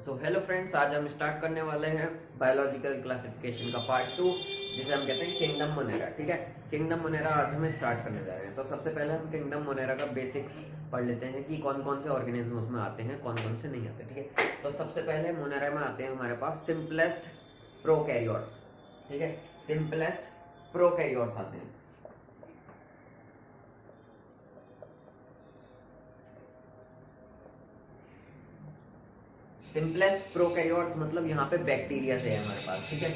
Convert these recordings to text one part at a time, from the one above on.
So hello friends, आज हम start करने वाले हैं बायोलॉजिकल क्लासिफिकेशन का पार्ट 2, जिसे हम कहते हैं किंगडम मोनेरा। ठीक है, किंगडम मोनेरा आज हम स्टार्ट करने जा रहे हैं। तो सबसे पहले हम किंगडम मोनेरा का बेसिक्स पढ़ लेते हैं कि कौन कौन से ऑर्गेनिज्म उसमें आते हैं, कौन कौन से नहीं आते। ठीक है, तो सबसे पहले मोनेरा में आते हैं हमारे पास सिंपलेस्ट प्रोकैरियोट्स। ठीक है, सिंपलेस्ट प्रोकैरियोट्स आते हैं। सिंपलेस्ट प्रोकैरियोट्स मतलब यहाँ पे बैक्टीरिया से है हमारे पास। ठीक है,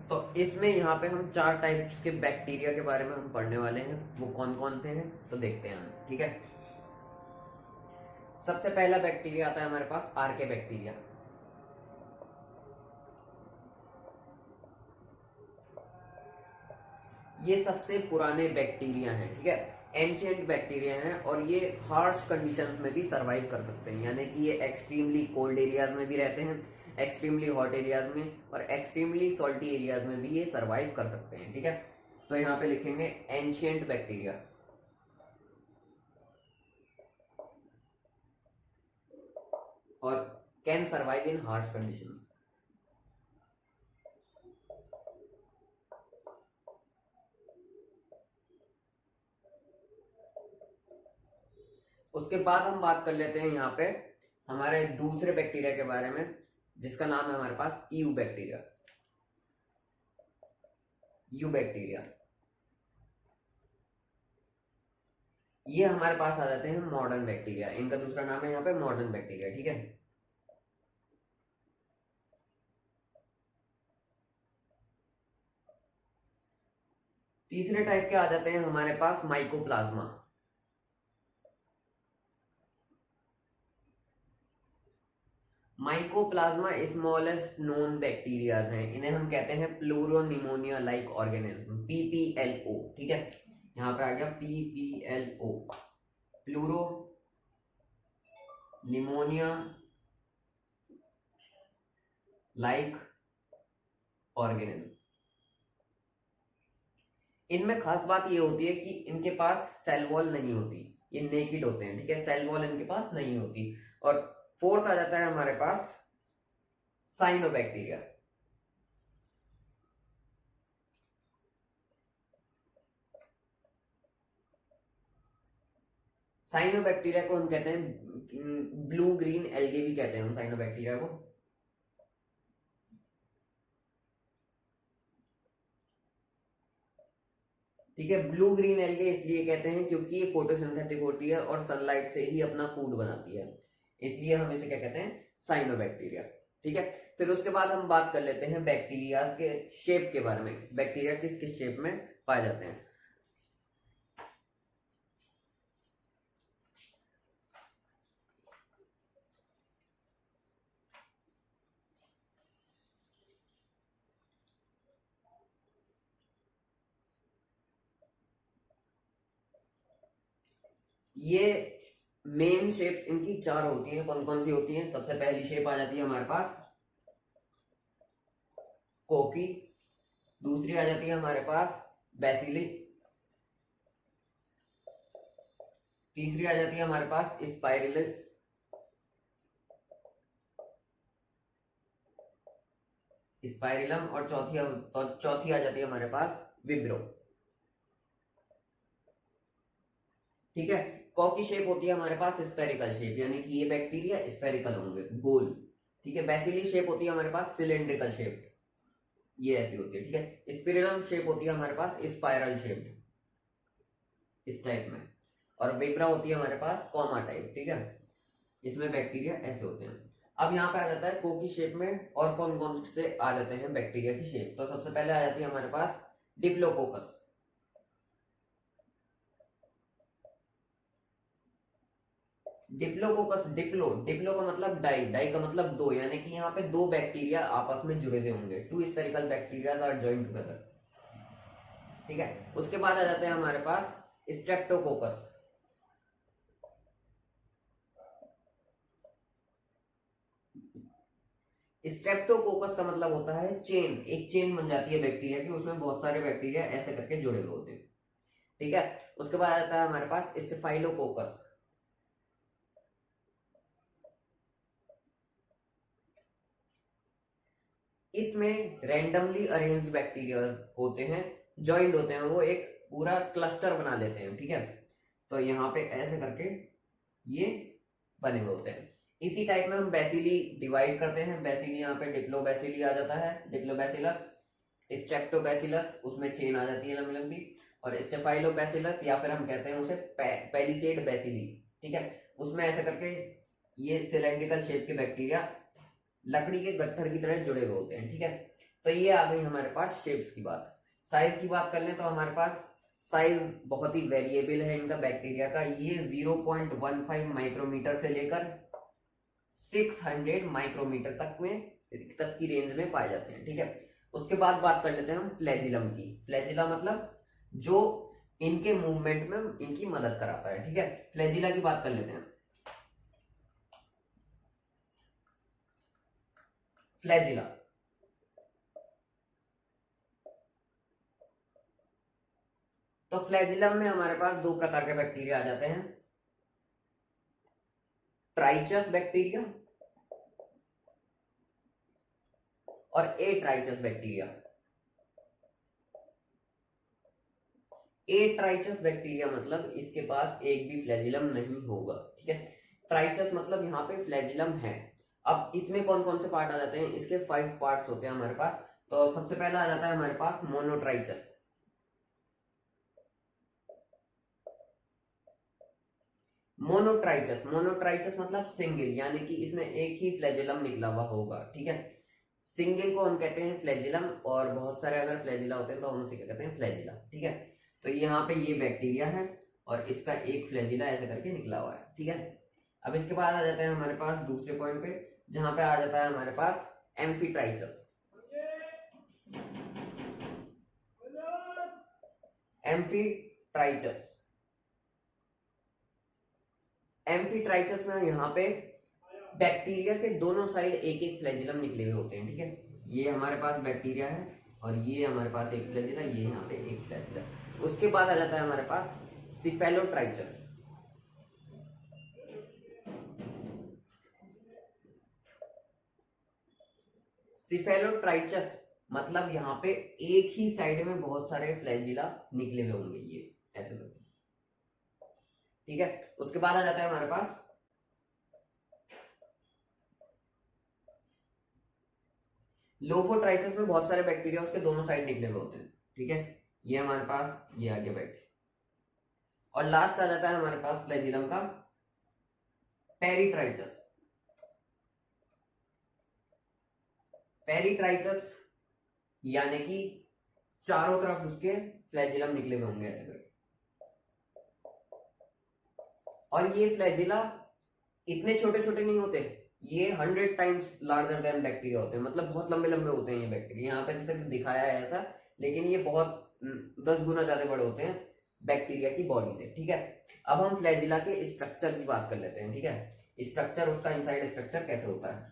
तो इसमें यहाँ पे हम 4 टाइप्स के बैक्टीरिया के बारे में हम पढ़ने वाले हैं। वो कौन कौन से हैं तो देखते हैं हम। ठीक है, सबसे पहला बैक्टीरिया आता है हमारे पास आर्के बैक्टीरिया। ये सबसे पुराने बैक्टीरिया हैं। ठीक है, एंशियंट बैक्टीरिया हैं और ये हार्श कंडीशंस में भी सरवाइव कर सकते हैं, यानी कि ये एक्सट्रीमली कोल्ड एरियाज में भी रहते हैं, एक्सट्रीमली हॉट एरियाज में और एक्सट्रीमली सॉल्टी एरियाज में भी ये सरवाइव कर सकते हैं। ठीक है, तो यहाँ पे लिखेंगे एंशियंट बैक्टीरिया। और can survive in harsh conditions. उसके बाद हम बात कर लेते हैं यहाँ पे हमारे दूसरे बैक्टीरिया के बारे में, जिसका नाम है हमारे पास यू बैक्टीरिया। यू बैक्टीरिया ये हमारे पास आ जाते हैं मॉडर्न बैक्टीरिया। इनका दूसरा नाम है यहाँ पे मॉडर्न बैक्टीरिया। ठीक है, तीसरे टाइप के आ जाते हैं हमारे पास mycoplasma. Mycoplasma smallest known bacterias हैं। इन्हें हम कहते हैं प्लूरोनिमोनिया लाइक ऑर्गेनिज्म, PPLO। ठीक है, यहाँ पे आ गया PPLO, pleuro pneumonia like organism. इनमें खास बात ये होती है कि इनके पास सेल वॉल नहीं होती, ये नेकिड होते हैं। ठीक है, सेल वॉल इनके पास नहीं होती। और फोर्थ आ जाता है हमारे पास साइनोबैक्टीरिया। साइनोबैक्टीरिया को हम कहते हैं ब्लू ग्रीन एल्गे भी कहते हैं हम साइनोबैक्टीरिया को। ठीक है, ब्लू ग्रीन एल्गे इसलिए कहते हैं क्योंकि ये फोटोसिंथेटिक होती है और सनलाइट से ही अपना फूड बनाती है, इसलिए हम इसे क्या कहते हैं, साइनोबैक्टीरिया। ठीक है, फिर उसके बाद हम बात कर लेते हैं बैक्टीरिया के शेप के बारे में। बैक्टीरिया किस किस शेप में पाए जाते हैं। ये मेन शेप्स इनकी 4 होती हैं। कौन कौन सी होती हैं? सबसे पहली शेप आ जाती है हमारे पास कोकी, दूसरी आ जाती है हमारे पास बेसिली, तीसरी आ जाती है हमारे पास स्पाइरल, स्पाइरलम और चौथी आ जाती है हमारे पास विब्रो। ठीक है, कॉकी शेप होती है हमारे पास स्फेरिकल शेप, यानी कि ये बैक्टीरिया स्फेरिकल होंगे, गोल। ठीक है, बेसिली शेप होती है हमारे पास सिलेंड्रिकल शेप, ये ऐसी होती है। ठीक है, स्पिरिलम शेप होती है हमारे पास स्पाइरल शेप, इस टाइप में। और विब्रा होती है हमारे पास कॉमा टाइप। ठीक है, इसमें बैक्टीरिया ऐसे होते हैं। अब यहाँ पे आ जाता है कोकी शेप में और कौन कौन से आ जाते हैं बैक्टीरिया की शेप। तो सबसे पहले आ जाती है हमारे पास डिप्लोकोकस। डिप्लोकोकस, डिप्लो का मतलब डाई, डाई का मतलब दो, यानी कि यहाँ पे दो बैक्टीरिया आपस में जुड़े हुए होंगे। 2 spherical bacteria are joined together. ठीक है, उसके बाद आ जाते हैं हमारे पास स्ट्रेप्टोकोकस। स्ट्रेप्टोकोकस का मतलब होता है चेन, एक चेन बन जाती है बैक्टीरिया की, उसमें बहुत सारे बैक्टीरिया ऐसे करके जुड़े हुए होते हैं। ठीक है, उसके बाद आता है हमारे पास स्टेफाइलोकोकस। इसमें रैंडमली अरेंज्ड बैक्टीरिया होते हैं, जॉइंड होते हैं, वो एक पूरा क्लस्टर बना लेते हैं, ठीक है। तो यहाँ पे ऐसे करके ये बने हुए होते हैं। इसी टाइप में हम बेसिली डिवाइड करते हैं। बेसिली यहाँ पे डिप्लोबैसिली आ जाता है, डिप्लोबैसिलस, स्ट्रेप्टोबैसिलस, उसमें चेन आ जाती है लंबी लंबी, और स्टेफाइलोबैसिलस या फिर हम कहते हैं उसे पेलिसेड बैसिली, ठीक है। उसमें ऐसे करके ये सिलेंड्रिकल शेप के बैक्टीरिया लकड़ी के गट्ठर की तरह जुड़े हुए होते हैं, ठीक है। तो ये आ गई हमारे पास शेप्स की बात। साइज की बात कर लें तो हमारे पास साइज बहुत ही वेरिएबल है इनका बैक्टीरिया का। ये 0.15 माइक्रोमीटर से लेकर 600 माइक्रोमीटर तक की रेंज में पाए जाते हैं, ठीक है। उसके बाद बात कर लेते हैं हम फ्लैजिलम की। फ्लैजिला मतलब जो इनके मूवमेंट में इनकी मदद कराता है, ठीक है। फ्लैजिला की बात कर लेते हैं। फ्लैजिला तो फ्लैजिलम में हमारे पास दो प्रकार के बैक्टीरिया आ जाते हैं, ट्राइचस बैक्टीरिया और ए ट्राइचस बैक्टीरिया। ए ट्राइचस बैक्टीरिया मतलब इसके पास एक भी फ्लैजिलम नहीं होगा, ठीक है। ट्राइचस मतलब यहाँ पे फ्लैजिलम है। अब इसमें कौन कौन से पार्ट आ जाते हैं, इसके 5 पार्ट्स होते हैं हमारे पास। तो सबसे पहला आ जाता है हमारे पास मोनोट्राइचस। मोनोट्राइचस, मोनोट्राइचस मतलब सिंगल, यानी कि इसमें एक ही फ्लैजिलम निकला हुआ होगा, ठीक है। सिंगल को हम कहते हैं फ्लैजिलम, और बहुत सारे अगर फ्लैजिला होते हैं तो हम उसे क्या कहते हैं, फ्लैजिला, ठीक है। तो यहाँ पे ये बैक्टीरिया है और इसका एक फ्लैजिला ऐसे करके निकला हुआ है, ठीक है। अब इसके बाद आ जाते हैं हमारे पास दूसरे पॉइंट पे, जहां पे आ जाता है हमारे पास एम्फीट्राइचस। एम्फीट्राइचस एम्फीट्राइचस में यहाँ पे बैक्टीरिया के दोनों साइड एक एक फ्लैजिलम निकले हुए होते हैं, ठीक है। ये हमारे पास बैक्टीरिया है और ये हमारे पास एक फ्लैजिला, ये यहाँ पे एक फ्लैजिला। उसके बाद आ जाता है हमारे पास सिफेलोट्राइचस। सिफेलोट्राइचस मतलब यहाँ पे एक ही साइड में बहुत सारे फ्लैजिला निकले हुए होंगे, ये ऐसे करके, ठीक है। उसके बाद आ जाता है हमारे पास लोफोट्राइचस में बहुत सारे बैक्टीरिया उसके दोनों साइड निकले हुए होते हैं, ठीक है। ये हमारे पास ये आगे बैठ, और लास्ट आ जाता है हमारे पास फ्लैजिलम का पेरिट्राइचस। पेरिट्राइचस यानी कि चारों तरफ उसके फ्लैजिलम निकले हुए होंगे ऐसे करके, और ये फ्लैजिला इतने छोटे छोटे नहीं होते, ये 100 टाइम्स लार्जर देन बैक्टीरिया होते हैं, मतलब बहुत लंबे लंबे होते हैं ये बैक्टीरिया। यहाँ पे जैसे दिखाया है ऐसा, लेकिन ये बहुत 10 गुना ज्यादा बड़े होते हैं बैक्टीरिया की बॉडी से, ठीक है। अब हम फ्लैजिला के स्ट्रक्चर की बात कर लेते हैं, ठीक है। स्ट्रक्चर, उसका इनसाइड स्ट्रक्चर कैसे होता है,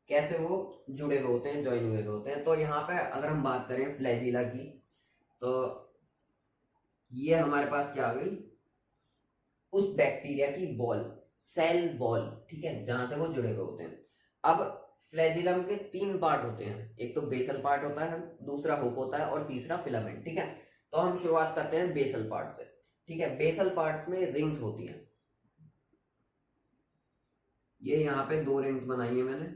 कैसे वो जुड़े हुए होते हैं, ज्वाइन हुए होते हैं। तो यहाँ पे अगर हम बात करें फ्लैजिला की, तो ये हमारे पास क्या आ गई, उस बैक्टीरिया की वॉल, सेल वॉल, ठीक है, जहां से वो जुड़े हुए होते हैं। अब फ्लैजिलम के 3 पार्ट होते हैं, एक तो बेसल पार्ट होता है, दूसरा हुक होता है, और तीसरा फिलामेंट, ठीक है। तो हम शुरुआत करते हैं बेसल पार्ट से, ठीक है। बेसल पार्ट्स में रिंग्स होती हैं, ये यहाँ पे 2 रिंग्स बनाई है मैंने,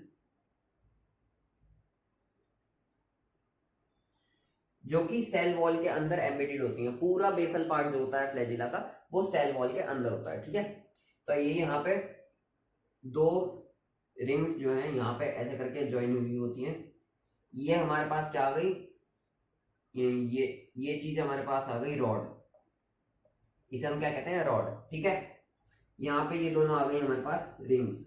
जो कि सेल वॉल के अंदर एम्बेडेड होती हैं। पूरा बेसल पार्ट जो होता है फ्लैजिला का, वो सेल वॉल के अंदर होता है, ठीक है। तो ये यहाँ पे 2 रिंग्स जो हैं यहाँ पे ऐसे करके ज्वाइन हुई होती हैं। ये हमारे पास क्या आ गई, ये चीज हमारे पास आ गई रॉड, इसे हम क्या कहते हैं, रॉड, ठीक है। यहाँ पे ये दोनों आ गई हमारे पास रिंग्स।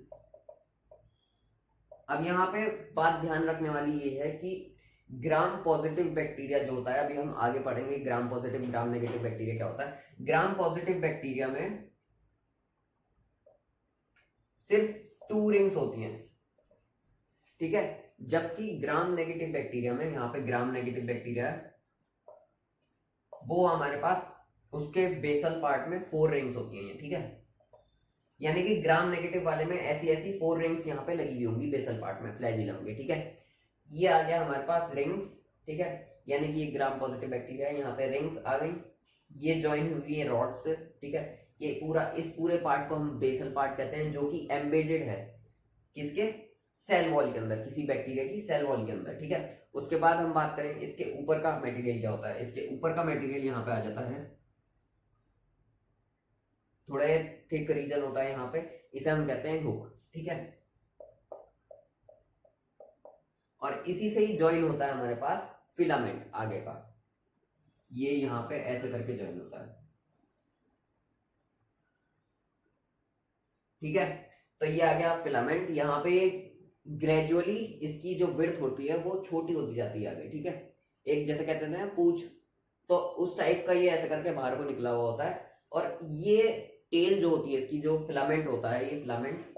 अब यहाँ पे बात ध्यान रखने वाली ये है कि ग्राम पॉजिटिव बैक्टीरिया जो होता है, अभी हम आगे पढ़ेंगे gram positive gram negative bacteria क्या होता है। ग्राम पॉजिटिव बैक्टीरिया में सिर्फ 2 रिंग्स होती हैं, ठीक है। जबकि ग्राम नेगेटिव बैक्टीरिया में, यहाँ पे ग्राम नेगेटिव बैक्टीरिया वो हमारे पास उसके बेसल पार्ट में 4 रिंग्स होती हैं, ठीक है। यानी कि ग्राम नेगेटिव वाले में ऐसी ऐसी 4 रिंग्स यहाँ पे लगी हुई होंगी बेसल पार्ट में फ्लैजिलम के, ठीक है। ये आ गया हमारे पास रिंग्स, ठीक है, यानी कि ये ग्राम पॉजिटिव बैक्टीरिया है, यहाँ पे रिंग्स आ गई, ये ज्वाइन हुई है रॉड से, ठीक है। ये पूरा, इस पूरे पार्ट को हम बेसल पार्ट कहते हैं, जो कि एम्बेडेड है किसके, सेल वॉल के अंदर, किसी बैक्टीरिया की सेल वॉल के अंदर, ठीक है। उसके बाद हम बात करें इसके ऊपर का मटेरियल क्या होता है। इसके ऊपर का मटेरियल यहाँ पे आ जाता है, थोड़े थिक रीजन होता है यहाँ पे, इसे हम कहते हैं हुक, ठीक है। और इसी से ही ज्वाइन होता है हमारे पास फिलामेंट आगे का, ये यहाँ पे ऐसे करके ज्वाइन होता है, ठीक है। तो ये आ गया फिलामेंट, यहाँ पे ग्रेजुअली इसकी जो विड्थ होती है वो छोटी होती जाती है आगे, ठीक है। एक जैसे कहते हैं ना पूछ, तो उस टाइप का ये ऐसे करके बाहर को निकला हुआ होता है। और ये टेल जो होती है इसकी, जो फिलामेंट होता है, ये फिलामेंट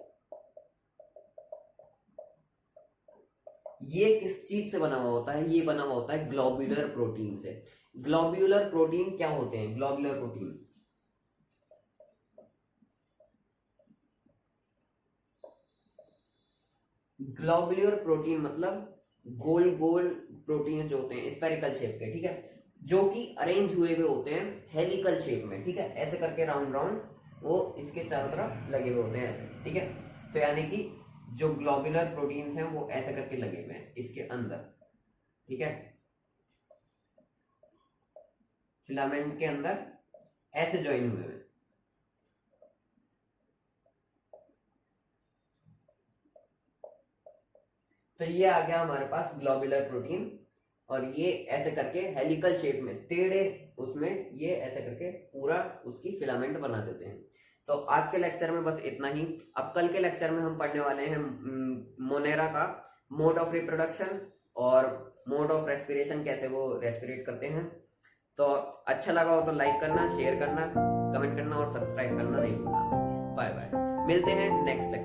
ये किस चीज से बना हुआ होता है, ये बना हुआ होता है ग्लोब्यूलर प्रोटीन से। ग्लोब्यूलर प्रोटीन क्या होते हैं, ग्लोब्यूलर प्रोटीन, ग्लोब्यूलर प्रोटीन मतलब गोल गोल प्रोटीन जो होते हैं स्फेरिकल शेप के, ठीक है, जो कि अरेंज हुए हुए होते हैं हेलिकल शेप में, ठीक है, ऐसे करके राउंड राउंड वो इसके चारों तरफ लगे हुए होते हैं ऐसे, ठीक है। तो यानी कि जो ग्लोब्यूलर प्रोटीन्स हैं वो ऐसे करके लगे हुए हैं इसके अंदर, ठीक है, फिलामेंट के अंदर ऐसे ज्वाइन हुए हैं। तो ये आ गया हमारे पास ग्लोब्यूलर प्रोटीन, और ये ऐसे करके हेलिकल शेप में टेढ़े उसमें ये ऐसे करके पूरा उसकी फिलामेंट बना देते हैं। तो आज के लेक्चर में बस इतना ही। अब कल के लेक्चर में हम पढ़ने वाले हैं मोनेरा का मोड ऑफ रिप्रोडक्शन और मोड ऑफ रेस्पिरेशन, कैसे वो रेस्पिरेट करते हैं। तो अच्छा लगा हो तो लाइक करना, शेयर करना, कमेंट करना और सब्सक्राइब करना नहीं भूलना। बाय बाय, मिलते हैं नेक्स्ट लेक्चर।